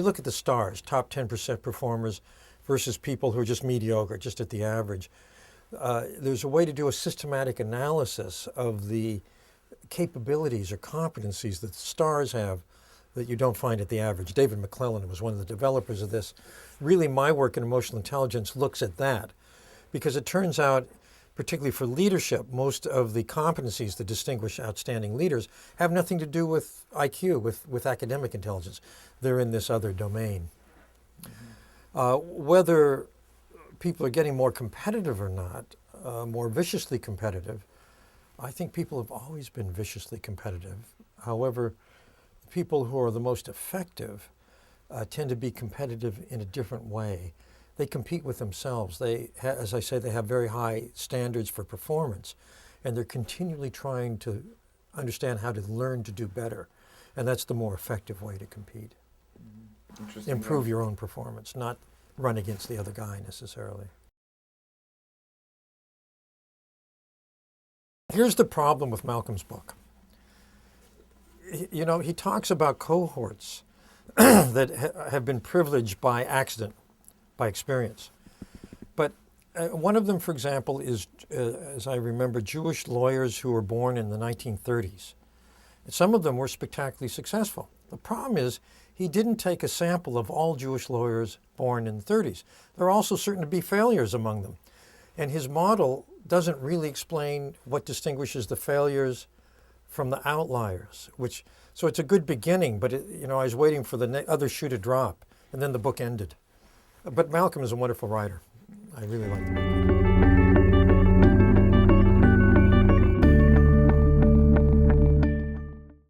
look at the stars, top 10% performers versus people who are just mediocre, just at the average. There's a way to do a systematic analysis of the capabilities or competencies that the stars have that you don't find at the average. David McClellan was one of the developers of this. Really, my work in emotional intelligence looks at that, because it turns out, particularly for leadership, most of the competencies that distinguish outstanding leaders have nothing to do with IQ, with academic intelligence. They're in this other domain. Whether people are getting more competitive or not, more viciously competitive, I think people have always been viciously competitive. However, people who are the most effective tend to be competitive in a different way. They compete with themselves. As I say, they have very high standards for performance, and they're continually trying to understand how to learn to do better. And that's the more effective way to compete. Improve your own performance, not run against the other guy necessarily. Here's the problem with Malcolm's book. You know, he talks about cohorts that have been privileged by accident, by experience. But one of them, for example, is, as I remember, Jewish lawyers who were born in the 1930s. Some of them were spectacularly successful. The problem is he didn't take a sample of all Jewish lawyers born in the 30s. There are also certain to be failures among them. And his model doesn't really explain what distinguishes the failures from the outliers, so it's a good beginning, but I was waiting for the other shoe to drop, and then the book ended. But Malcolm is a wonderful writer. I really like the book.